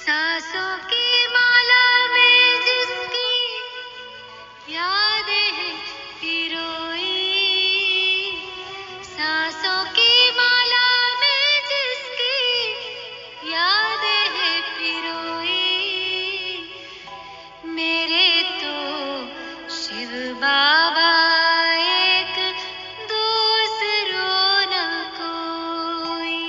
सांसों की माला में जिसकी यादें हैं पिरोई, सांसों की माला में जिसकी यादें हैं पिरोई, मेरे तो शिव बाबा एक दूसरों न कोई।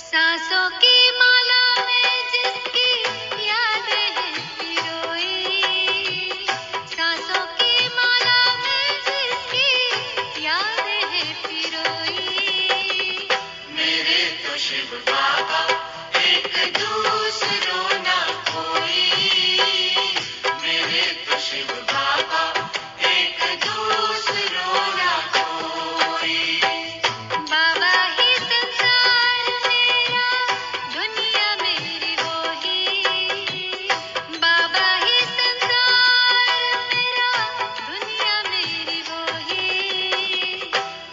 सांसों की माला में जिसकी यादें हैं पिरोई, सांसों की माला में जिसकी यादें हैं पिरोई, मेरे तो शिव बाबा एक दूसरों न कोई, मेरे तो शिव बाबा एक दूसरों न कोई। बाबा ही संसार मेरा, दुनिया मेरी वो ही, बाबा ही संसार मेरा, दुनिया मेरी वो ही,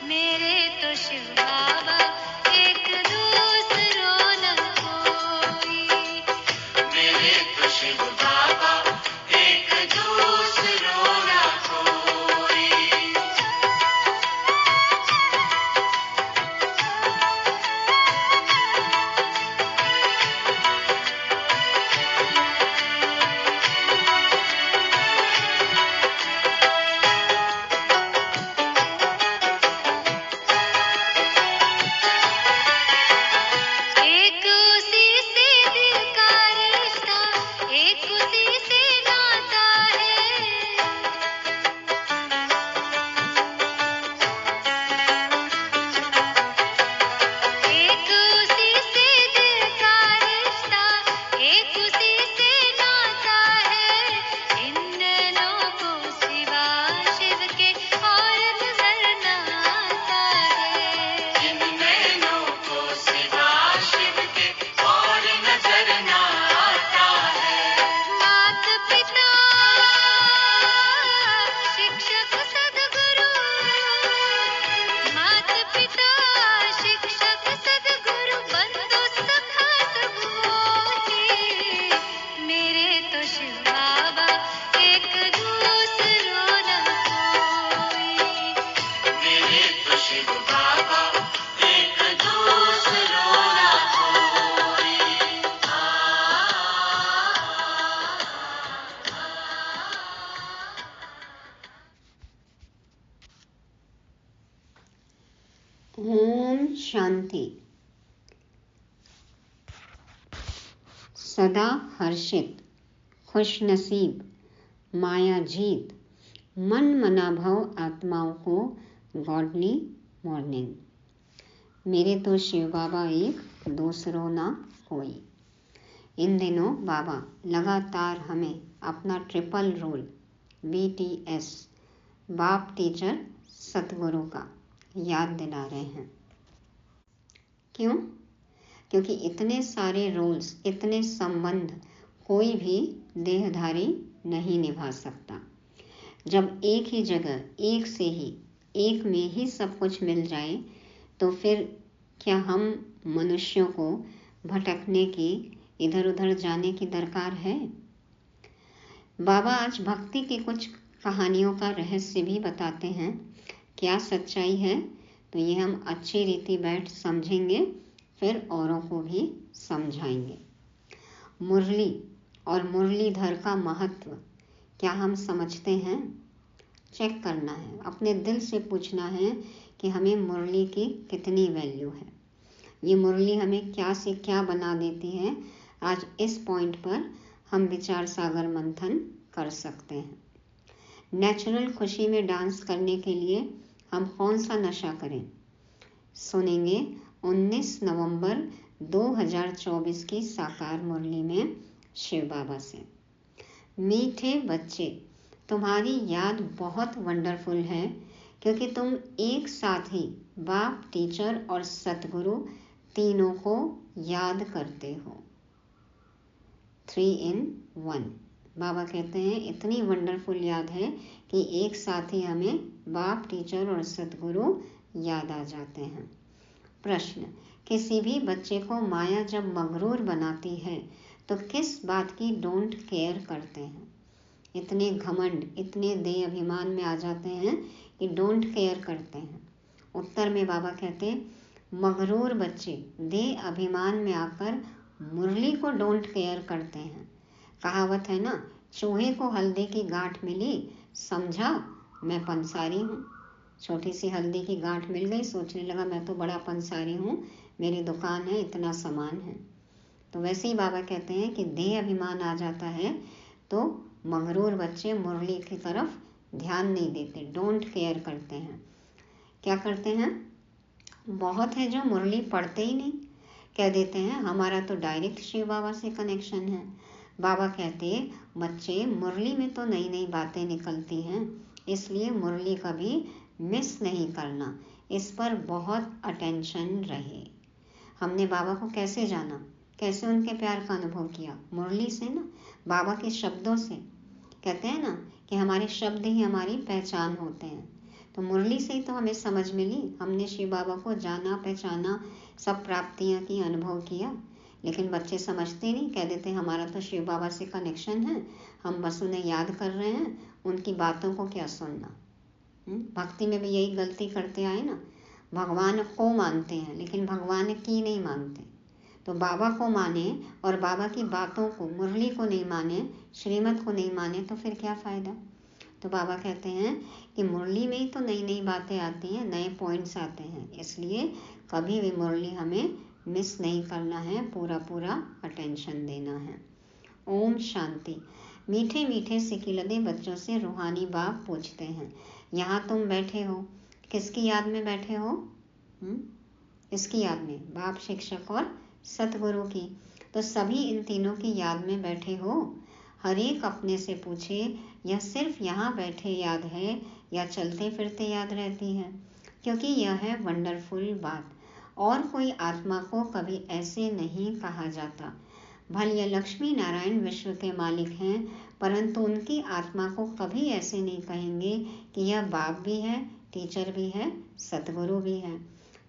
मेरे तो शिव बाबा एक दूसरों न कोई, मेरे तो शिव बाबा एक दूसरों न कोई। एक उसी से दिल का रिश्ता, एक उसी से नाता है, एक उसी से दिल का रिश्ता, एक उसी से नाता है, इन नैनों को सिवा शिव के और नजर न आता है, इन नैनों को सिवा शिव के और नजर न आता है। मात पिता शिक्षक सद्गुरु, मात पिता शिक्षक सद्गुरु, बंधु सखा सब वो ही, मेरे तो शिव बाबा एक दूसरों न कोई, मेरे तो शिव बाबा एक दूसरों न कोई। ओम शांति। सदा हर्षित, खुश नसीब, माया जीत, मन मना भव आत्माओं को गॉडली मॉर्निंग। मेरे तो शिव बाबा एक दूसरों ना कोई। इन दिनों बाबा लगातार हमें अपना ट्रिपल रूल BTS, बाप टीचर सतगुरु का याद दिला रहे हैं। क्यों? क्योंकि इतने सारे रोल्स, इतने संबंध कोई भी देहधारी नहीं निभा सकता। जब एक ही जगह, एक से ही, एक में ही सब कुछ मिल जाए, तो फिर क्या हम मनुष्यों को भटकने की, इधर उधर जाने की दरकार है? बाबा आज भक्ति की कुछ कहानियों का रहस्य भी बताते हैं। क्या सच्चाई है, तो ये हम अच्छी रीति बैठ समझेंगे, फिर औरों को भी समझाएंगे। मुरली और मुरलीधर का महत्व क्या हम समझते हैं? चेक करना है, अपने दिल से पूछना है कि हमें मुरली की कितनी वैल्यू है। ये मुरली हमें क्या से क्या बना देती है, आज इस पॉइंट पर हम विचार सागर मंथन कर सकते हैं। नेचुरल खुशी में डांस करने के लिए हम कौन सा नशा करें? सुनेंगे 19 नवंबर 2024 की साकार मुरली में शिव बाबा से। मीठे बच्चे, तुम्हारी याद बहुत वंडरफुल है क्योंकि तुम एक साथ ही बाप, टीचर और सतगुरु तीनों को याद करते हो। 3 in 1। बाबा कहते हैं इतनी वंडरफुल याद है कि एक साथ ही हमें बाप, टीचर और सतगुरु याद आ जाते हैं। प्रश्न, किसी भी बच्चे को माया जब मगरूर बनाती है तो किस बात की डोंट केयर करते हैं? इतने घमंड, इतने देह अभिमान में आ जाते हैं कि डोंट केयर करते हैं। उत्तर में बाबा कहते हैं मगरूर बच्चे देह अभिमान में आकर मुरली को डोंट केयर करते हैं। कहावत है ना, चूहे को हल्दी की गांठ मिली, समझा मैं पंसारी हूँ। छोटी सी हल्दी की गांठ मिल गई, सोचने लगा मैं तो बड़ा पंसारी हूँ, मेरी दुकान है, इतना सामान है। तो वैसे ही बाबा कहते हैं कि देह अभिमान आ जाता है तो मगरूर बच्चे मुरली की तरफ ध्यान नहीं देते, डोंट केयर करते हैं। क्या करते हैं? बहुत है जो मुरली पढ़ते ही नहीं, कह देते हैं हमारा तो डायरेक्ट शिव बाबा से कनेक्शन है। बाबा कहते बच्चे मुरली में तो नई नई बातें निकलती हैं, इसलिए मुरली कभी मिस नहीं करना, इस पर बहुत अटेंशन रहे। हमने बाबा को कैसे जाना, कैसे उनके प्यार का अनुभव किया? मुरली से ना, बाबा के शब्दों से। कहते हैं ना कि हमारे शब्द ही हमारी पहचान होते हैं। तो मुरली से ही तो हमें समझ मिली, हमने शिव बाबा को जाना, पहचाना, सब प्राप्तियां की, अनुभव किया। लेकिन बच्चे समझते नहीं, कह देते हमारा तो शिव बाबा से कनेक्शन है, हम बस उन्हें याद कर रहे हैं, उनकी बातों को क्या सुनना। भक्ति में भी यही गलती करते आए ना, भगवान को मानते हैं लेकिन भगवान की नहीं मानते। तो बाबा को माने और बाबा की बातों को, मुरली को नहीं माने, श्रीमत को नहीं माने, तो फिर क्या फ़ायदा? तो बाबा कहते हैं कि मुरली में ही तो नई नई बातें आती हैं, नए पॉइंट्स आते हैं, इसलिए कभी भी मुरली हमें मिस नहीं करना है, पूरा पूरा अटेंशन देना है। ओम शांति। मीठे मीठे सिकिलदे बच्चों से रूहानी बाप पूछते हैं, यहाँ तुम बैठे हो, किसकी याद में बैठे हो? इसकी याद में, बाप, शिक्षक और सतगुरु की। तो सभी इन तीनों की याद में बैठे हो। हर एक अपने से पूछे, यह सिर्फ यहाँ बैठे याद है या चलते फिरते याद रहती है? क्योंकि यह है वंडरफुल बात, और कोई आत्मा को कभी ऐसे नहीं कहा जाता। भले यह लक्ष्मी नारायण विश्व के मालिक हैं, परंतु उनकी आत्मा को कभी ऐसे नहीं कहेंगे कि यह बाप भी है, टीचर भी है, सतगुरु भी है।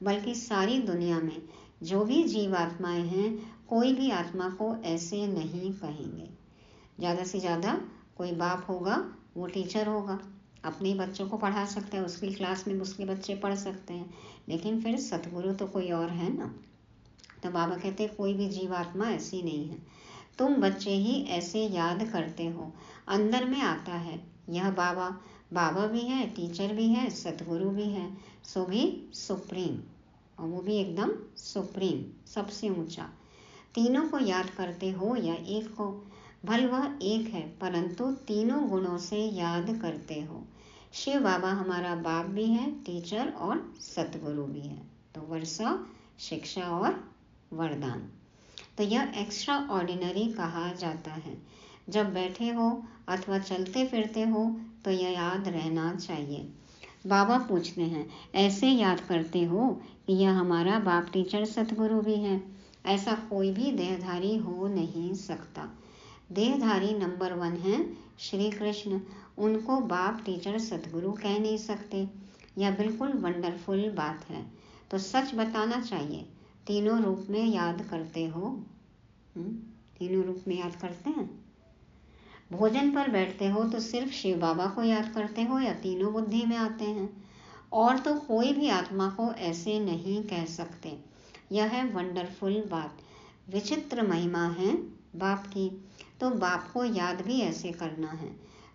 बल्कि सारी दुनिया में जो भी जीवात्माएं हैं, कोई भी आत्मा को ऐसे नहीं कहेंगे। ज़्यादा से ज़्यादा कोई बाप होगा, वो टीचर होगा, अपने बच्चों को पढ़ा सकता है, उसकी क्लास में उसके बच्चे पढ़ सकते हैं, लेकिन फिर सतगुरु तो कोई और है ना। तो बाबा कहते हैं कोई भी जीवात्मा ऐसी नहीं है, तुम बच्चे ही ऐसे याद करते हो। अंदर में आता है यह बाबा, बाबा भी है, टीचर भी है, सतगुरु भी है, सो भी सुप्रीम, और वो भी एकदम सुप्रीम, सबसे ऊंचा। तीनों को याद करते हो या एक को? भल वह एक है, परंतु तीनों गुणों से याद करते हो। शिव बाबा हमारा बाप भी है, टीचर और सतगुरु भी है। तो वर्षा, शिक्षा और वरदान। तो यह एक्स्ट्रा ऑर्डिनरी कहा जाता है। जब बैठे हो अथवा चलते फिरते हो तो यह याद रहना चाहिए। बाबा पूछते हैं, ऐसे याद करते हो कि यह हमारा बाप, टीचर, सतगुरु भी है? ऐसा कोई भी देहधारी हो नहीं सकता। देहधारी नंबर 1 है श्री कृष्ण, उनको बाप, टीचर, सतगुरु कह नहीं सकते। यह बिल्कुल वंडरफुल बात है। तो सच बताना चाहिए, तीनों रूप में याद करते हो? तीनों रूप में याद करते हैं? भोजन पर बैठते हो तो सिर्फ शिव बाबा को याद करते हो या तीनों बुद्धि में आते हैं? और तो कोई भी आत्मा को ऐसे नहीं कह सकते। यह है वंडरफुल बात, विचित्र महिमा है बाप की। तो बाप को याद भी ऐसे करना है,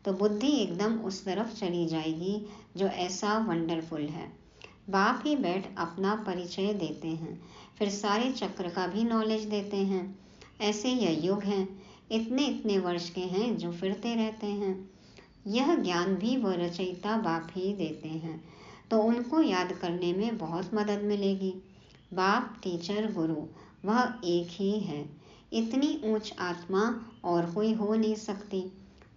तो बुद्धि एकदम उस तरफ चली जाएगी जो ऐसा वंडरफुल है। बाप ही बैठ अपना परिचय देते हैं, फिर सारे चक्र का भी नॉलेज देते हैं। ऐसे यह युग हैं, इतने इतने वर्ष के हैं जो फिरते रहते हैं। यह ज्ञान भी वो रचयिता बाप ही देते हैं, तो उनको याद करने में बहुत मदद मिलेगी। बाप, टीचर, गुरु वह एक ही है। इतनी ऊंच आत्मा और कोई हो नहीं सकती।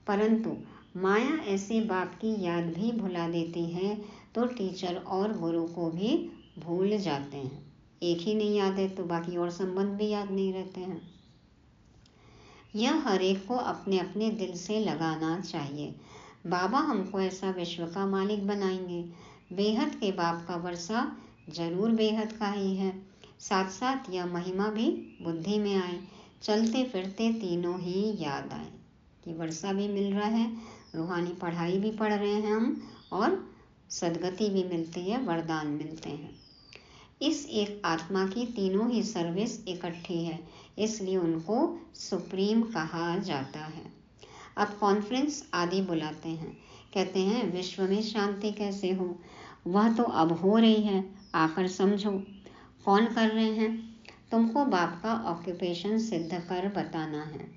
परंतु माया ऐसे बाप की याद भी भुला देती है, तो टीचर और गुरु को भी भूल जाते हैं। एक ही नहीं याद है तो बाकी और संबंध भी याद नहीं रहते हैं। यह हर एक को अपने अपने दिल से लगाना चाहिए। बाबा हमको ऐसा विश्व का मालिक बनाएंगे। बेहद के बाप का वर्षा जरूर बेहद का ही है। साथ साथ यह महिमा भी बुद्धि में आए, चलते फिरते तीनों ही याद आए कि वर्षा भी मिल रहा है, रूहानी पढ़ाई भी पढ़ रहे हैं हम, और सदगति भी मिलती है, वरदान मिलते हैं। इस एक आत्मा की तीनों ही सर्विस इकट्ठी है, इसलिए उनको सुप्रीम कहा जाता है। अब कॉन्फ्रेंस आदि बुलाते हैं, कहते हैं विश्व में शांति कैसे हो, वह तो अब हो रही है, आकर समझो। कौन कर रहे हैं? तुमको बाप का ऑक्यूपेशन सिद्ध कर बताना है।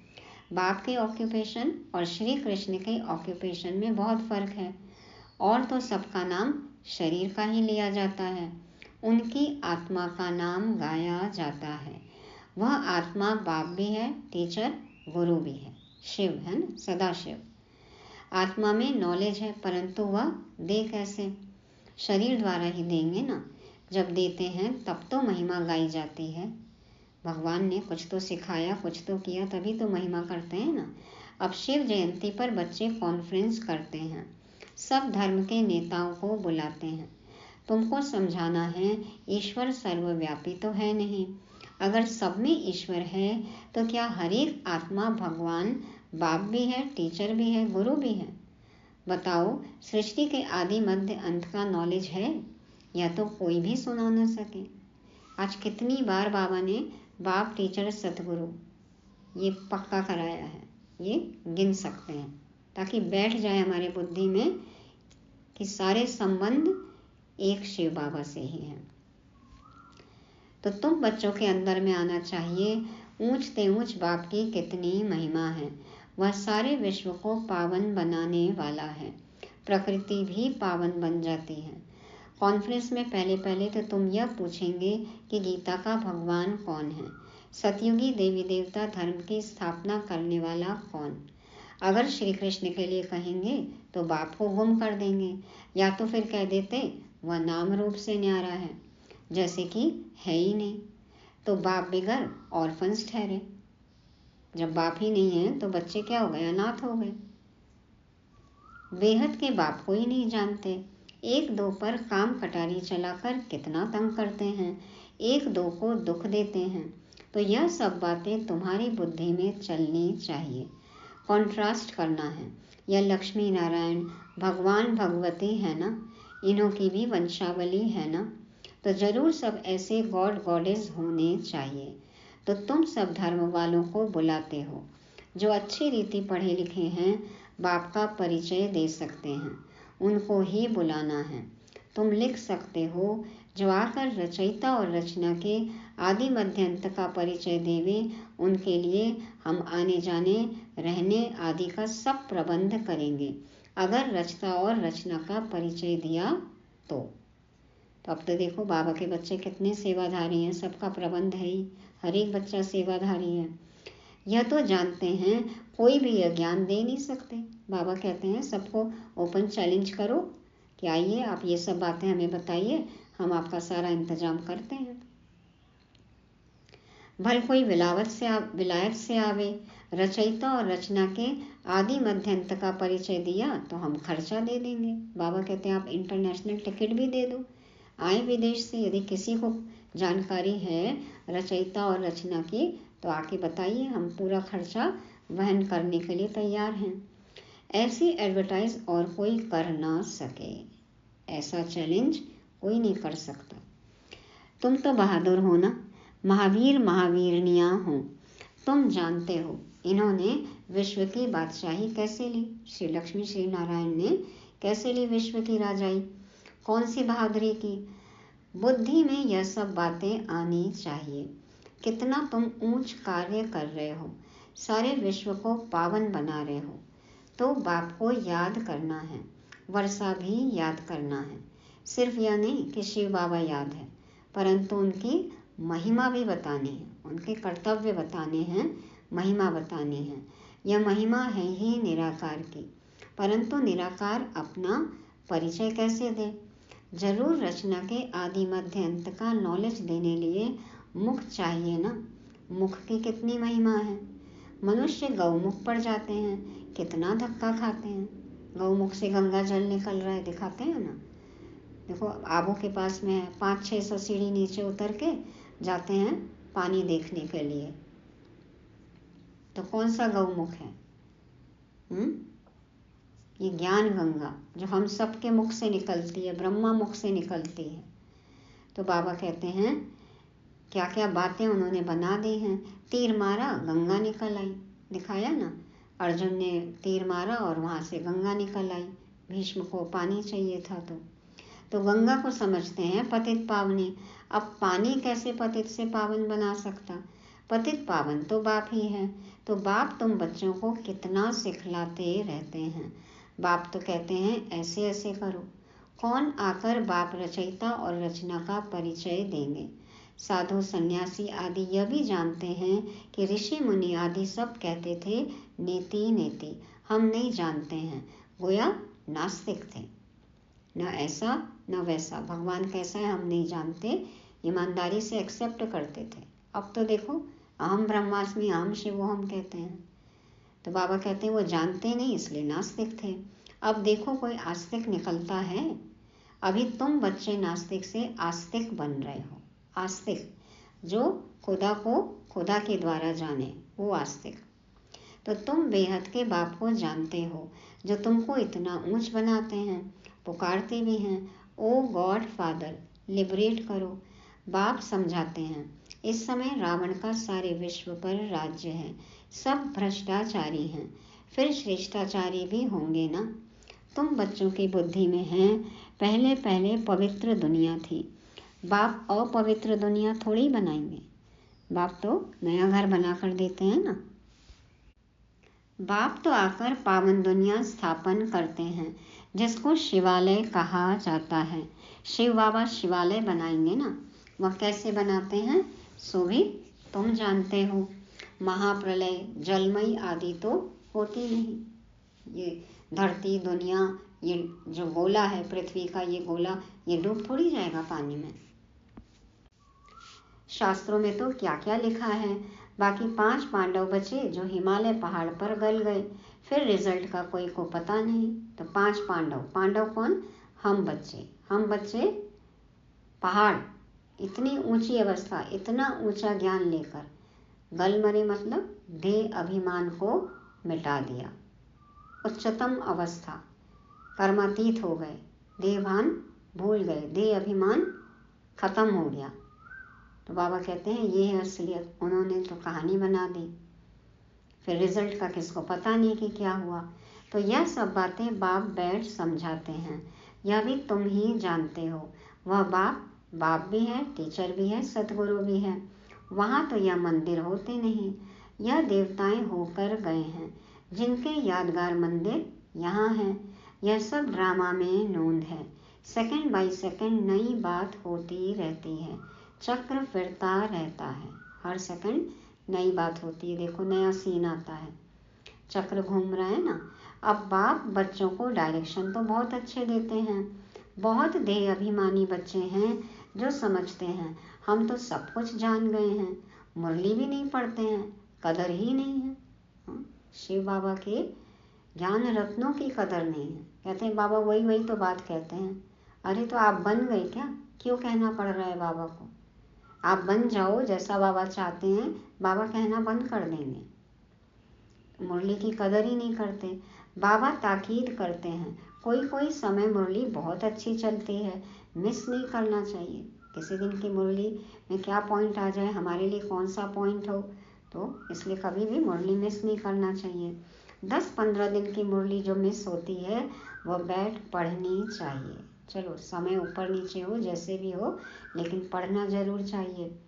बाप के ऑक्यूपेशन और श्री कृष्ण के ऑक्यूपेशन में बहुत फर्क है। और तो सबका नाम शरीर का ही लिया जाता है, उनकी आत्मा का नाम गाया जाता है। वह आत्मा बाप भी है, टीचर गुरु भी है, शिव है ना, सदा शिव। आत्मा में नॉलेज है, परंतु वह दे कैसे? शरीर द्वारा ही देंगे ना। जब देते हैं तब तो महिमा गाई जाती है। भगवान ने कुछ तो सिखाया, कुछ तो किया, तभी तो महिमा करते हैं ना। अब शिव जयंती पर बच्चे कॉन्फ्रेंस करते हैं, सब धर्म के नेताओं को बुलाते हैं। तुमको समझाना है ईश्वर सर्वव्यापी तो है नहीं। अगर सब में ईश्वर है तो क्या हर एक आत्मा भगवान बाप भी है, टीचर भी है, गुरु भी है? बताओ, सृष्टि के आदि मध्य अंत का नॉलेज है या तो कोई भी सुना न सके। आज कितनी बार बाबा ने बाप, टीचर, सतगुरु ये पक्का कराया है, ये गिन सकते हैं, ताकि बैठ जाए हमारे बुद्धि में कि सारे संबंध एक शिव बाबा से ही हैं। तो तुम बच्चों के अंदर में आना चाहिए, ऊंचते ऊंच बाप की कितनी महिमा है। वह सारे विश्व को पावन बनाने वाला है। प्रकृति भी पावन बन जाती है। कॉन्फ्रेंस में पहले पहले तो तुम यह पूछेंगे कि गीता का भगवान कौन है, सतयुगी देवी देवता धर्म की स्थापना करने वाला कौन। अगर श्री कृष्ण के लिए कहेंगे तो बाप को गुम कर देंगे, या तो फिर कह देते वह नाम रूप से न्यारा है, जैसे कि है ही नहीं, तो बाप बिगर ऑर्फन्स ठहरे। जब बाप ही नहीं है तो बच्चे क्या हो गए? अनाथ हो गए। बेहद के बाप को ही नहीं जानते। एक दो पर काम कटारी चलाकर कितना तंग करते हैं, एक दो को दुख देते हैं। तो यह सब बातें तुम्हारी बुद्धि में चलनी चाहिए। कॉन्ट्रास्ट करना है। यह लक्ष्मी नारायण भगवान भगवती है ना, इन्हों की भी वंशावली है ना, तो जरूर सब ऐसे गॉड गॉडेस होने चाहिए। तो तुम सब धर्म वालों को बुलाते हो, जो अच्छी रीति पढ़े लिखे हैं, बाप का परिचय दे सकते हैं, उनको ही बुलाना है। तुम लिख सकते हो, जो आकर रचयिता और रचना के आदि मध्यंत का परिचय देवे, उनके लिए हम आने जाने रहने आदि का सब प्रबंध करेंगे। अगर रचता और रचना का परिचय दिया तो अब तो देखो बाबा के बच्चे कितने सेवाधारी हैं, सबका प्रबंध है ही, हर एक बच्चा सेवाधारी है। यह तो जानते हैं कोई भी यह ज्ञान दे नहीं सकते। बाबा कहते हैं सबको ओपन चैलेंज करो कि आइए आप ये सब बातें हमें बताइए, हम आपका सारा इंतजाम करते हैं। भल कोई विलायत से आवे, रचयिता और रचना के आदि मध्यंत का परिचय दिया तो हम खर्चा दे देंगे। बाबा कहते हैं आप इंटरनेशनल टिकट भी दे दो, आए विदेश से। यदि किसी को जानकारी है रचयिता और रचना की तो आके बताइए, हम पूरा खर्चा वहन करने के लिए तैयार हैं। ऐसी एडवर्टाइज और कोई कर ना सके, ऐसा चैलेंज कोई नहीं कर सकता। तुम तो बहादुर हो ना, महावीर महावीरनियाँ हो। तुम जानते हो इन्होंने विश्व की बादशाही कैसे ली, श्री लक्ष्मी श्री नारायण ने कैसे ली विश्व की राजाई, कौन सी बहादुरी की। बुद्धि में यह सब बातें आनी चाहिए। कितना तुम ऊंच कार्य कर रहे हो, सारे विश्व को पावन बना रहे हो। तो बाप को याद करना है, वर्षा भी याद करना है। सिर्फ यह नहीं कि शिव बाबा याद है, परंतु उनकी महिमा भी बतानी है, उनके कर्तव्य बताने हैं, महिमा बतानी है। यह महिमा है ही निराकार की, परंतु निराकार अपना परिचय कैसे दे। जरूर रचना के आदि मध्य अंत का नॉलेज देने लिए मुख चाहिए ना। मुख की कितनी महिमा है। मनुष्य गौमुख पर जाते हैं, कितना धक्का खाते हैं। गौमुख से गंगा जल निकल रहा है, दिखाते हैं ना। देखो आबू के पास में है, 500-600 सीढ़ी नीचे उतर के जाते हैं पानी देखने के लिए। तो कौन सा गौमुख है? ये ज्ञान गंगा जो हम सबके मुख से निकलती है, ब्रह्मा मुख से निकलती है। तो बाबा कहते हैं क्या क्या बातें उन्होंने बना दी हैं। तीर मारा, गंगा निकल आई, दिखाया ना। अर्जुन ने तीर मारा और वहाँ से गंगा निकल आई। भीष्म को पानी चाहिए था तो गंगा को समझते हैं पतित पावनी। अब पानी कैसे पतित से पावन बना सकता? पतित पावन तो बाप ही है। तो बाप तुम बच्चों को कितना सिखलाते रहते हैं। बाप तो कहते हैं ऐसे ऐसे करो। कौन आकर बाप रचयिता और रचना का परिचय देंगे? साधु सन्यासी आदि यह भी जानते हैं कि ऋषि मुनि आदि सब कहते थे नेति नेति, हम नहीं जानते हैं। गोया नास्तिक थे, न ऐसा न वैसा, भगवान कैसा है हम नहीं जानते, ईमानदारी से एक्सेप्ट करते थे। अब तो देखो अहम ब्रह्मास्मि अहम शिवोहम कहते हैं। तो बाबा कहते हैं वो जानते नहीं इसलिए नास्तिक थे। अब देखो कोई आस्तिक निकलता है। अभी तुम बच्चे नास्तिक से आस्तिक बन रहे हो। आस्तिक जो खुदा को खुदा के द्वारा जाने, वो आस्तिक। तो तुम बेहद के बाप को जानते हो जो तुमको इतना ऊंच बनाते हैं, पुकारते भी हैं ओ गॉड फादर लिबरेट करो। बाप समझाते हैं इस समय रावण का सारे विश्व पर राज्य है, सब भ्रष्टाचारी हैं, फिर श्रेष्ठाचारी भी होंगे ना। तुम बच्चों की बुद्धि में हैं पहले पहले पवित्र दुनिया थी। बाप अपवित्र दुनिया थोड़ी बनाएंगे। बाप तो नया घर बना कर देते हैं ना। बाप तो आकर पावन दुनिया स्थापन करते हैं जिसको शिवालय कहा जाता है। शिव बाबा शिवालय बनाएंगे ना। वह कैसे बनाते हैं सो भी तुम जानते हो। महाप्रलय जलमयी आदि तो होती नहीं। ये धरती दुनिया, ये जो गोला है पृथ्वी का, ये गोला ये डूब थोड़ी जाएगा पानी में। शास्त्रों में तो क्या क्या लिखा है। बाकी 5 पांडव बचे जो हिमालय पहाड़ पर गल गए, फिर रिजल्ट का कोई को पता नहीं। तो 5 पांडव, पांडव कौन? हम बच्चे पहाड़, इतनी ऊंची अवस्था, इतना ऊंचा ज्ञान लेकर गल मरे, मतलब देह अभिमान को मिटा दिया। उच्चतम अवस्था, कर्मातीत हो गए, देहभान भूल गए, देह अभिमान खत्म हो गया। तो बाबा कहते हैं ये है असलियत। उन्होंने तो कहानी बना दी, फिर रिजल्ट का किसको पता नहीं कि क्या हुआ। तो यह सब बातें बाप बैठ समझाते हैं। यह भी तुम ही जानते हो। वह बाप भी है, टीचर भी है, सतगुरु भी है। वहाँ तो यह मंदिर होते नहीं, यह देवताएं होकर गए हैं जिनके यादगार मंदिर यहाँ हैं। यह सब ड्रामा में नोंद है। सेकंड बाय सेकंड नई बात होती रहती है, चक्र फिरता रहता है। हर सेकंड नई बात होती है। देखो नया सीन आता है, चक्र घूम रहा है ना। अब बाप बच्चों को डायरेक्शन तो बहुत अच्छे देते हैं। बहुत देह अभिमानी बच्चे हैं जो समझते हैं हम तो सब कुछ जान गए हैं, मुरली भी नहीं पढ़ते हैं, कदर ही नहीं है। शिव बाबा के ज्ञान रत्नों की कदर नहीं है। कहते हैं बाबा वही तो बात कहते हैं। अरे तो आप बन गए क्या? क्यों कहना पड़ रहा है बाबा को? आप बन जाओ जैसा बाबा चाहते हैं, बाबा कहना बंद कर देंगे। मुरली की कदर ही नहीं करते। बाबा ताकीद करते हैं कोई समय मुरली बहुत अच्छी चलती है, मिस नहीं करना चाहिए। किसी दिन की मुरली में क्या पॉइंट आ जाए, हमारे लिए कौन सा पॉइंट हो, तो इसलिए कभी भी मुरली मिस नहीं करना चाहिए। 10-15 दिन की मुरली जो मिस होती है वह बैठ पढ़नी चाहिए। चलो समय ऊपर नीचे हो जैसे भी हो, लेकिन पढ़ना जरूर चाहिए।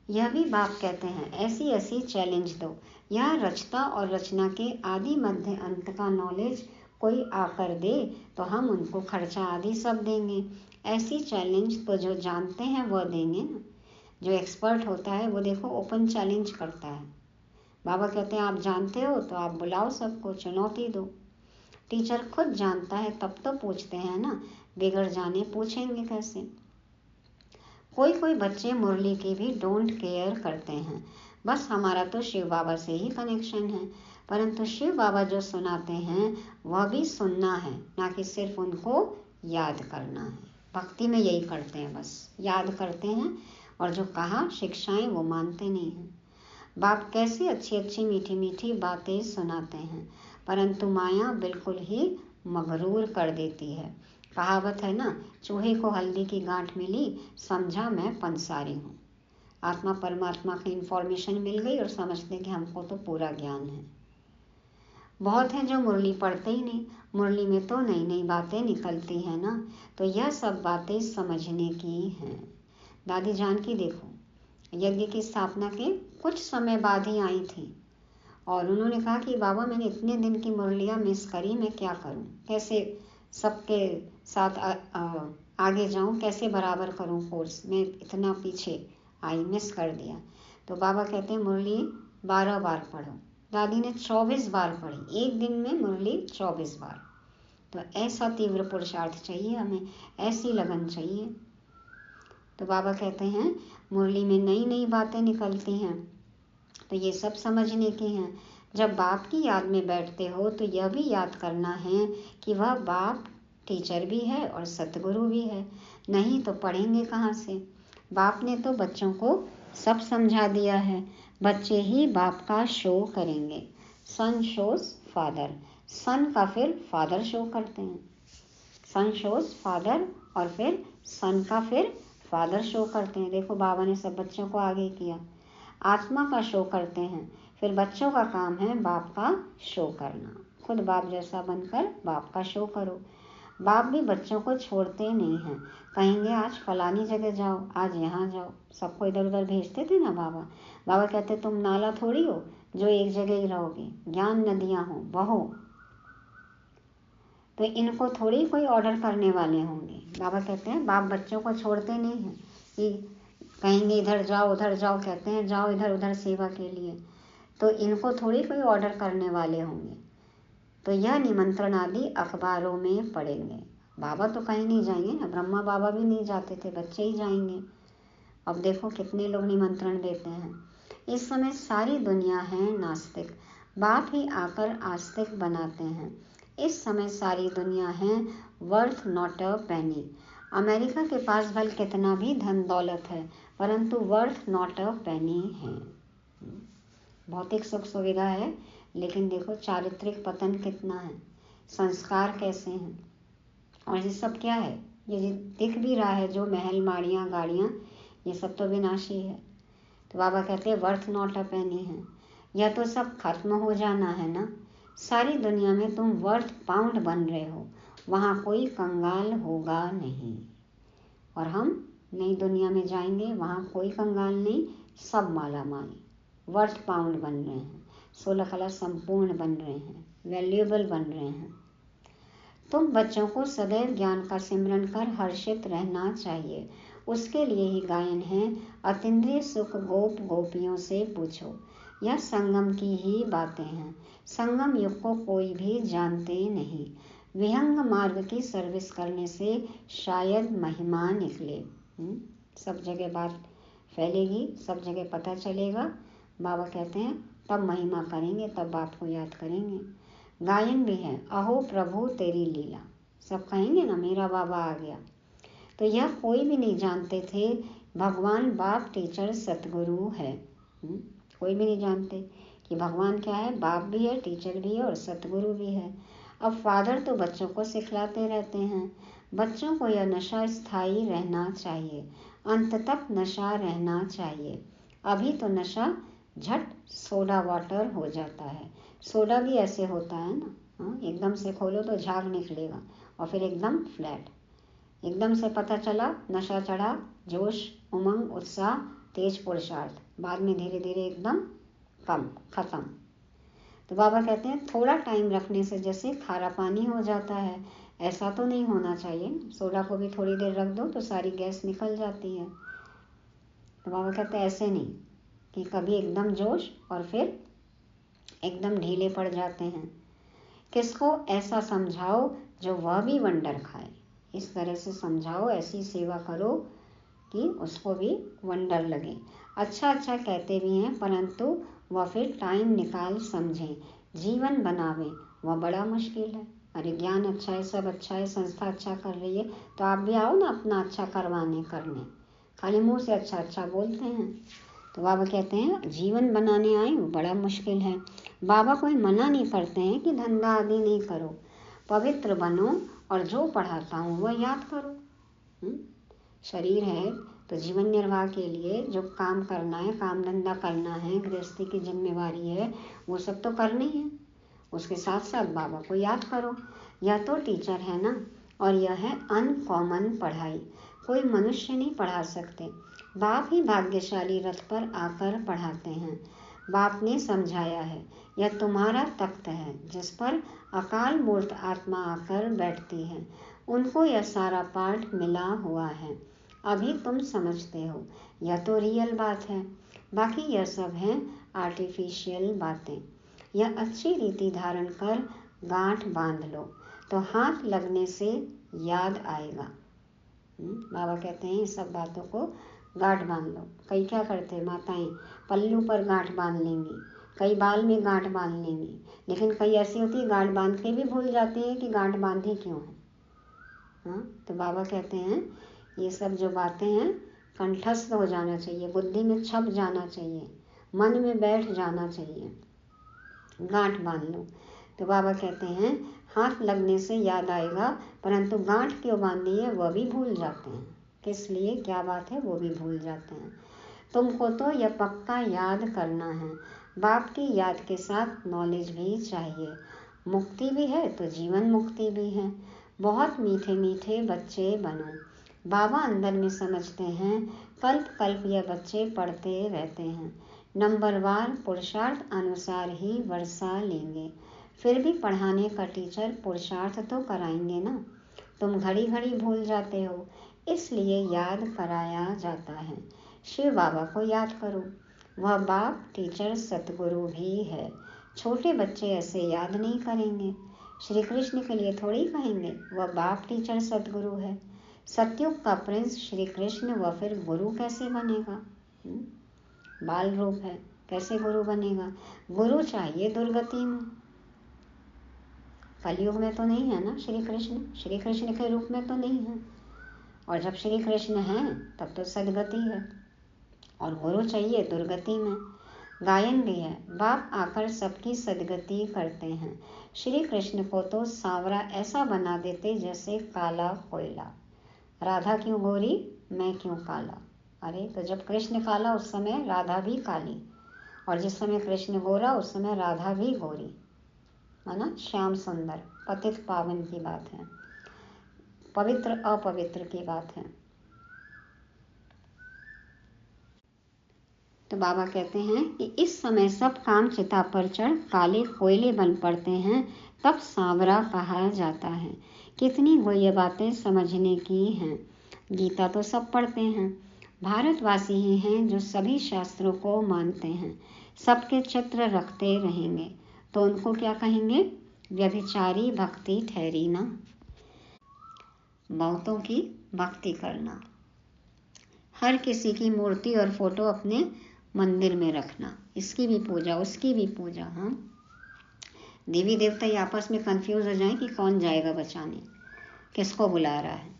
यह भी बाप कहते हैं ऐसी ऐसी चैलेंज दो। यह रचता और रचना के आदि मध्य अंत का नॉलेज कोई आकर दे तो हम उनको खर्चा आदि सब देंगे। ऐसी चैलेंज तो जो जानते हैं वह देंगे ना। जो एक्सपर्ट होता है वो देखो ओपन चैलेंज करता है। बाबा कहते हैं आप जानते हो तो आप बुलाओ, सबको चुनौती दो। टीचर खुद जानता है तब तो पूछते हैं ना, बिगड़ जाने पूछेंगे कैसे। कोई कोई बच्चे मुरली की भी डोंट केयर करते हैं, बस हमारा तो शिव बाबा से ही कनेक्शन है। परंतु शिव बाबा जो सुनाते हैं वह भी सुनना है, ना कि सिर्फ उनको याद करना है। भक्ति में यही करते हैं, बस याद करते हैं, और जो कहा शिक्षाएं वो मानते नहीं हैं। बाप कैसी अच्छी अच्छी मीठी मीठी बातें सुनाते हैं, परंतु माया बिल्कुल ही मगरूर कर देती है। कहावत है ना, चूहे को हल्दी की गांठ मिली, समझा मैं पंसारी हूँ। आत्मा परमात्मा की इन्फॉर्मेशन मिल गई और समझते कि हमको तो पूरा ज्ञान है। बहुत हैं जो मुरली पढ़ते ही नहीं, मुरली में तो नई नई बातें निकलती हैं ना, तो यह सब बातें समझने की हैं। दादी जानकी देखो, यज्ञ की स्थापना के कुछ समय बाद ही आई थी, और उन्होंने कहा कि बाबा मैंने इतने दिन की मुरलियाँ मिस करी, मैं क्या करूं, कैसे सबके साथ आगे जाऊं, कैसे बराबर करूं कोर्स, मैं इतना पीछे आई, मिस कर दिया। तो बाबा कहते हैं मुरली 12 बार पढ़ो। दादी ने 24 बार पढ़ी, एक दिन में मुरली 24 बार। तो ऐसा तीव्र पुरुषार्थ चाहिए हमें, ऐसी लगन चाहिए। तो बाबा कहते हैं मुरली में नई नई बातें निकलती हैं, तो ये सब समझने की हैं। जब बाप की याद में बैठते हो तो यह भी याद करना है कि वह बाप टीचर भी है और सतगुरु भी है, नहीं तो पढ़ेंगे कहाँ से। बाप ने तो बच्चों को सब समझा दिया है, बच्चे ही बाप का शो करेंगे। सन शोज फादर, सन का फिर फादर शो करते हैं। सन शोज फादर और फिर सन का फिर फादर शो करते हैं। देखो बाबा ने सब बच्चों को आगे किया, आत्मा का शो करते हैं, फिर बच्चों का काम है बाप का शो करना। खुद बाप जैसा बनकर बाप का शो करो। बाप भी बच्चों को छोड़ते नहीं हैं, कहेंगे आज फलानी जगह जाओ, आज यहाँ जाओ, सबको इधर उधर भेजते थे ना बाबा। बाबा कहते तुम नाला थोड़ी हो जो एक जगह ही रहोगे, ज्ञान नदियाँ हो, बहो। तो इनको थोड़ी कोई ऑर्डर करने वाले होंगे। बाबा कहते हैं बाप बच्चों को छोड़ते नहीं हैं कि कहेंगे इधर जाओ उधर जाओ, कहते हैं जाओ इधर उधर सेवा के लिए, तो इनको थोड़ी कोई ऑर्डर करने वाले होंगे। तो यह निमंत्रण आदि अखबारों में पढ़ेंगे। बाबा तो कहीं नहीं जाएंगे ना, ब्रह्मा बाबा भी नहीं जाते थे, बच्चे ही जाएंगे। अब देखो कितने लोग निमंत्रण देते हैं। इस समय सारी दुनिया है नास्तिक, बाप ही आकर आस्तिक बनाते हैं। इस समय सारी दुनिया है worth not a Penney. America के पास भल कितना भी धन दौलत है, परंतु वर्थ नॉट अ पेनी है। भौतिक सुख सुविधा है, लेकिन देखो चारित्रिक पतन कितना है, संस्कार कैसे हैं। और ये सब क्या है, ये दिख भी रहा है जो महल माड़ियाँ गाड़ियाँ, ये सब तो विनाशी है। तो बाबा कहते हैं वर्थ नॉट अ पेनी है, यह तो सब खत्म हो जाना है ना। सारी दुनिया में तुम वर्थ पाउंड बन रहे हो, वहाँ कोई कंगाल होगा नहीं। और हम नई दुनिया में जाएंगे, वहाँ कोई कंगाल नहीं, सब माला माल वर्थ पाउंड बन रहे हैं, 16 कला संपूर्ण बन रहे हैं, वैल्यूएबल बन रहे हैं। तुम बच्चों को सदैव ज्ञान का सिमरन कर हर्षित रहना चाहिए। उसके लिए ही गायन है, अतीन्द्रिय सुख गोप गोपियों से पूछो। यह संगम की ही बातें हैं, संगम युग को कोई भी जानते नहीं। विहंग मार्ग की सर्विस करने से शायद महिमा निकले। सब जगह बात फैलेगी, सब जगह पता चलेगा। बाबा कहते हैं तब महिमा करेंगे, तब बाप को याद करेंगे। गायन भी है, अहो प्रभु तेरी लीला, सब कहेंगे ना मेरा बाबा आ गया। तो यह कोई भी नहीं जानते थे, भगवान बाप टीचर सतगुरु है। कोई भी नहीं जानते कि भगवान क्या है, बाप भी है, टीचर भी है और सतगुरु भी है। अब फादर तो बच्चों को सिखलाते रहते हैं। बच्चों को यह नशा स्थायी रहना चाहिए, अंत तक नशा रहना चाहिए। अभी तो नशा झट सोडा वाटर हो जाता है। सोडा भी ऐसे होता है ना, एकदम से खोलो तो झाग निकलेगा और फिर एकदम फ्लैट। एकदम से पता चला नशा चढ़ा, जोश उमंग उत्साह तेज पुरुषार्थ, बाद में धीरे धीरे एकदम कम खत्म। तो बाबा कहते हैं थोड़ा टाइम रखने से जैसे खारा पानी हो जाता है, ऐसा तो नहीं होना चाहिए। सोडा को भी थोड़ी देर रख दो तो सारी गैस निकल जाती है। तो बाबा कहते हैं ऐसे नहीं कि कभी एकदम जोश और फिर एकदम ढीले पड़ जाते हैं। किसको ऐसा समझाओ जो वह भी वंडर खाए। इस तरह से समझाओ, ऐसी सेवा करो कि उसको भी वंडर लगे। अच्छा अच्छा कहते भी हैं, परंतु वह फिर टाइम निकाल समझें, जीवन बनावें, वह बड़ा मुश्किल है। अरे ज्ञान अच्छा है, सब अच्छा है, संस्था अच्छा कर रही है, तो आप भी आओ ना अपना अच्छा करवाने करने। खाली मुंह से अच्छा अच्छा बोलते हैं। तो बाबा कहते हैं जीवन बनाने आए वो बड़ा मुश्किल है। बाबा कोई मना नहीं करते हैं कि धंधा आदि नहीं करो, पवित्र बनो और जो पढ़ाता हूँ वह याद करो। शरीर है तो जीवन निर्वाह के लिए जो काम करना है, काम धंधा करना है, गृहस्थी की जिम्मेवारी है, वो सब तो करनी है। उसके साथ साथ बाबा को याद करो। यह तो टीचर है ना, और यह है अनकॉमन पढ़ाई, कोई मनुष्य नहीं पढ़ा सकते। बाप ही भाग्यशाली रथ पर आकर पढ़ाते हैं। बाप ने समझाया है, यह तुम्हारा तख्त है जिस पर अकाल मूर्त आत्मा आकर बैठती है। उनको यह सारा पाठ मिला हुआ है, अभी तुम समझते हो। यह तो रियल बात है, बाकी यह सब है आर्टिफिशियल बातें। यह अच्छी रीति धारण कर गांठ बांध लो तो हाथ लगने से याद आएगा। बाबा कहते हैं इस सब बातों को गांठ बांध लो। कई क्या करते हैं माताएं, पल्लू पर गांठ बांध लेंगी, कई बाल में गांठ बांध लेंगी, लेकिन कई ऐसी होती है गांठ बांध के भी भूल जाती है कि गांठ बांधी क्यों है। हाँ, तो बाबा कहते हैं ये सब जो बातें हैं कंठस्थ हो जाना चाहिए, बुद्धि में छप जाना चाहिए, मन में बैठ जाना चाहिए। गांठ बांध लो। तो बाबा कहते हैं हाथ लगने से याद आएगा, परंतु गांठ क्यों बांधी है वह भी भूल जाते हैं। किस लिए, क्या बात है, वो भी भूल जाते हैं। तुमको तो यह पक्का याद करना है। बाप की याद के साथ नॉलेज भी चाहिए। मुक्ति भी है तो जीवन मुक्ति भी है। बहुत मीठे मीठे बच्चे बनो। बाबा अंदर में समझते हैं, कल्प कल्प यह बच्चे पढ़ते रहते हैं। नंबरवार पुरुषार्थ अनुसार ही वर्षा लेंगे। फिर भी पढ़ाने का टीचर पुरुषार्थ तो कराएंगे ना। तुम घड़ी घड़ी भूल जाते हो, इसलिए याद कराया जाता है। शिव बाबा को याद करो, वह बाप टीचर सतगुरु भी है। छोटे बच्चे ऐसे याद नहीं करेंगे। श्री कृष्ण के लिए थोड़ी कहेंगे, वह बाप टीचर सतगुरु है। सतयुग का प्रिंस श्री कृष्ण, वह फिर गुरु कैसे बनेगा? बाल रूप है, कैसे गुरु बनेगा? गुरु चाहिए दुर्गति में। कलयुग में तो नहीं है ना श्री कृष्ण के रूप में तो नहीं है। और जब श्री कृष्ण हैं तब तो सदगति है, और गुरु चाहिए दुर्गति में। गायन भी है, बाप आकर सबकी सदगति करते हैं। श्री कृष्ण को तो सांवरा ऐसा बना देते जैसे काला कोयला। राधा क्यों गोरी, मैं क्यों काला? अरे तो जब कृष्ण काला उस समय राधा भी काली, और जिस समय कृष्ण गोरा उस समय राधा भी गोरी, है ना। श्याम सुंदर, पतित पावन की बात है, पवित्र अपवित्र की बात है। तो बाबा कहते हैं कि इस समय सब काम चिता पर चढ़ काले कोयले बन पड़ते हैं, तब सांवरा कहा जाता है। कितनी ये बातें समझने की हैं। गीता तो सब पढ़ते हैं, भारतवासी ही हैं जो सभी शास्त्रों को मानते हैं, सबके चित्र रखते रहेंगे, तो उनको क्या कहेंगे? व्यभिचारी भक्ति ठहरी ना। बहुतों की भक्ति करना, हर किसी की मूर्ति और फोटो अपने मंदिर में रखना, इसकी भी पूजा उसकी भी पूजा। हाँ, देवी देवता ही आपस में कंफ्यूज हो जाएं कि कौन जाएगा बचाने, किसको बुला रहा है।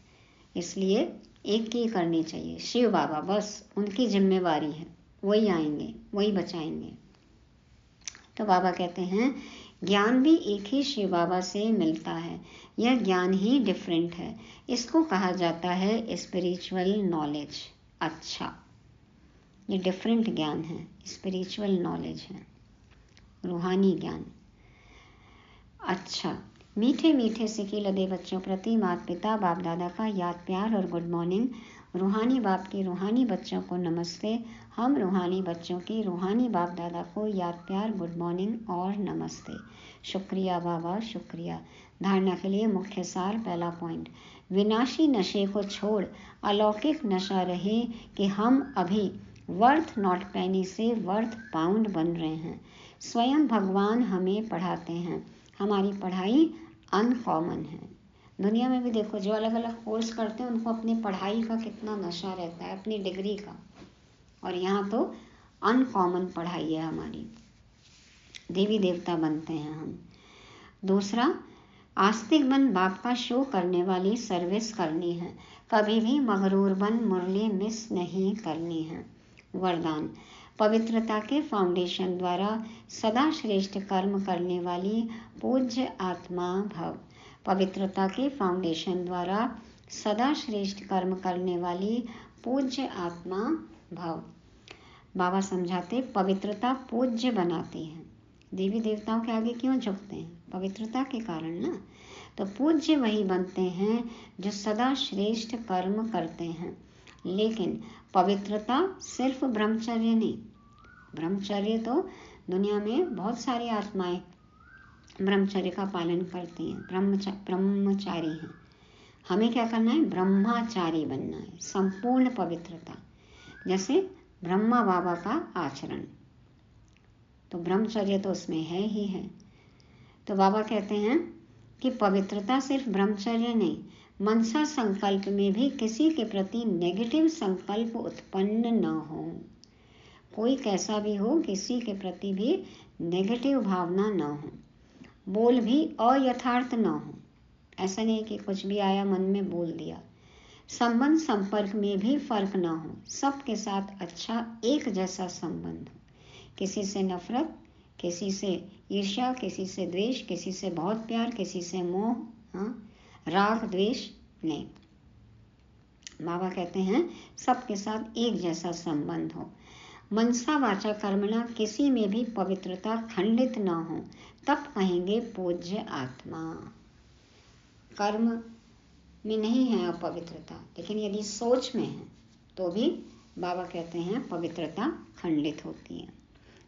इसलिए एक की करनी चाहिए, शिव बाबा, बस उनकी जिम्मेवारी है, वही आएंगे, वही बचाएंगे। तो बाबा कहते हैं ज्ञान भी एक ही शिव बाबा से मिलता है, यह ज्ञान ही डिफरेंट है, इसको कहा जाता है स्पिरिचुअल नॉलेज। अच्छा, ये डिफरेंट ज्ञान है, स्पिरिचुअल नॉलेज है, रूहानी ज्ञान। अच्छा, मीठे मीठे सिके लदे बच्चों प्रति माता पिता बाप दादा का याद प्यार और गुड मॉर्निंग। रूहानी बाप की रूहानी बच्चों को नमस्ते। हम रूहानी बच्चों की रूहानी बाप दादा को याद प्यार, गुड मॉर्निंग और नमस्ते। शुक्रिया बाबा, शुक्रिया। धारणा के लिए मुख्य सार, पहला पॉइंट, विनाशी नशे को छोड़ अलौकिक नशा रहे कि हम अभी वर्थ नॉट पेनी से वर्थ पाउंड बन रहे हैं। स्वयं भगवान हमें पढ़ाते हैं, हमारी पढ़ाई अनकॉमन है। दुनिया में भी देखो, जो अलग अलग कोर्स करते हैं उनको अपनी पढ़ाई का कितना नशा रहता है, अपनी डिग्री का, और यहाँ तो अनकॉमन पढ़ाई है हमारी। देवी देवता बनते हैं हम। दूसरा, आस्तिक बन बाप का शो करने वाली सर्विस करनी है, कभी भी मगरूर बन मुरली मिस नहीं करनी है। वरदान, पवित्रता के फाउंडेशन द्वारा सदा श्रेष्ठ कर्म करने वाली पूज्य आत्मा भव। पवित्रता के फाउंडेशन द्वारा सदा श्रेष्ठ कर्म करने वाली पूज्य आत्मा भव। बाबा समझाते, पवित्रता पूज्य बनाती है। देवी देवताओं के आगे क्यों झुकते हैं? पवित्रता के कारण ना। तो पूज्य वही बनते हैं जो सदा श्रेष्ठ कर्म करते हैं। लेकिन पवित्रता सिर्फ ब्रह्मचर्य नहीं। ब्रह्मचर्य तो दुनिया में बहुत सारी आत्माएं ब्रह्मचर्य का पालन करती हैं, ब्रह्मचारी हैं। हमें क्या करना है? ब्रह्मचारी बनना है, संपूर्ण पवित्रता, जैसे ब्रह्मा बाबा का आचरण। तो ब्रह्मचर्य तो उसमें है ही है। तो बाबा कहते हैं कि पवित्रता सिर्फ ब्रह्मचर्य नहीं, मनसा संकल्प में भी किसी के प्रति नेगेटिव संकल्प उत्पन्न न हो। कोई कैसा भी हो, किसी के प्रति भी नेगेटिव भावना न हो। बोल भी अयथार्थ न हो। ऐसा नहीं कि कुछ भी आया मन में बोल दिया। संबंध संपर्क में भी फर्क न हो, सबके साथ अच्छा एक जैसा संबंध हो। किसी से नफरत, किसी से ईर्ष्या, किसी से द्वेष, किसी से बहुत प्यार, किसी से मोह, राग द्वेष नहीं। बाबा कहते हैं सबके साथ एक जैसा संबंध हो। मनसा वाचा कर्मणा, किसी में भी पवित्रता खंडित न हो, तब कहेंगे पूज्य आत्मा। कर्म में नहीं है अपवित्रता, लेकिन यदि सोच में है तो भी बाबा कहते हैं पवित्रता खंडित होती है।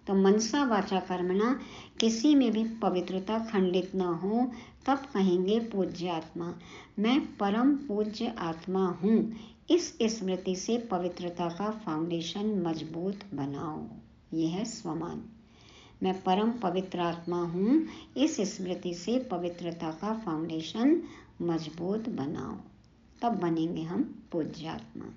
तो मनसा वाचा कर्मणा, किसी में भी पवित्रता खंडित न हो, तब कहेंगे पूज्य आत्मा। मैं परम पूज्य आत्मा हूँ, इस स्मृति से पवित्रता का फाउंडेशन मजबूत बनाओ। ये है स्वमान। मैं परम पवित्र आत्मा हूँ, इस स्मृति से पवित्रता का फाउंडेशन मजबूत बनाओ, तब बनेंगे हम पूज्य आत्मा।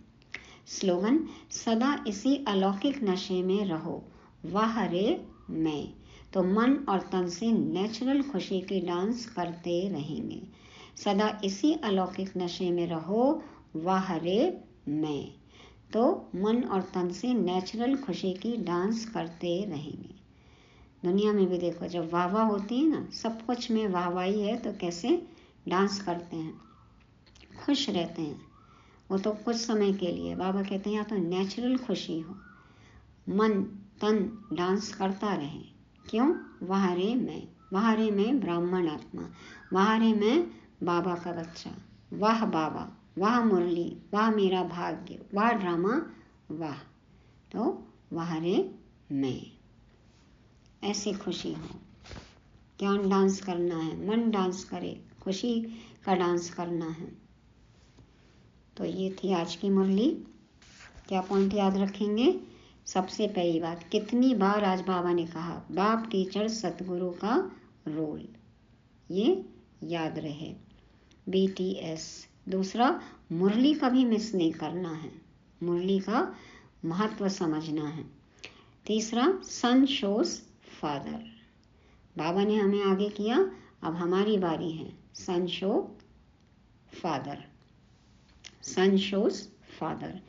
स्लोगन, सदा इसी अलौकिक नशे में रहो, वाह रे मैं। तो मन और तन से नेचुरल खुशी की डांस करते रहेंगे। सदा इसी अलौकिक नशे में रहो, वाह रे मैं। तो मन और तन से नेचुरल खुशी की डांस करते रहेंगे। दुनिया में भी देखो, जब वाह वाह होती है ना, सब कुछ में वाहवाही है, तो कैसे डांस करते हैं, खुश रहते हैं। वो तो कुछ समय के लिए। बाबा कहते हैं यहाँ तो नेचुरल खुशी हो, मन तन डांस करता रहे। क्यों? वाह रे मैं, वाह रे मैं ब्राह्मण आत्मा, वाह रे मैं बाबा का बच्चा, वाह बाबा, वाह मुरली, वाह मेरा भाग्य, वाह ड्रामा, वाह। तो वाह रे मैं, ऐसी खुशी हो। क्या डांस करना है? मन डांस करे, खुशी का डांस करना है। तो ये थी आज की मुरली। क्या पॉइंट याद रखेंगे? सबसे पहली बात, कितनी बार आज बाबा ने कहा बाप टीचर सतगुरु का रोल, ये याद रहे। BTS। दूसरा, मुरली का भी मिस नहीं करना है, मुरली का महत्व समझना है। तीसरा, सन शोज फादर। बाबा ने हमें आगे किया, अब हमारी बारी है। सन शो फादर, सन शोज फादर।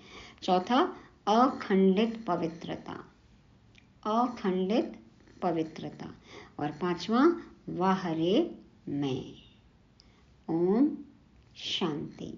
चौथा, अखंडित पवित्रता, अखंडित पवित्रता। और पांचवा, वाह रे मैं। ओम शांति।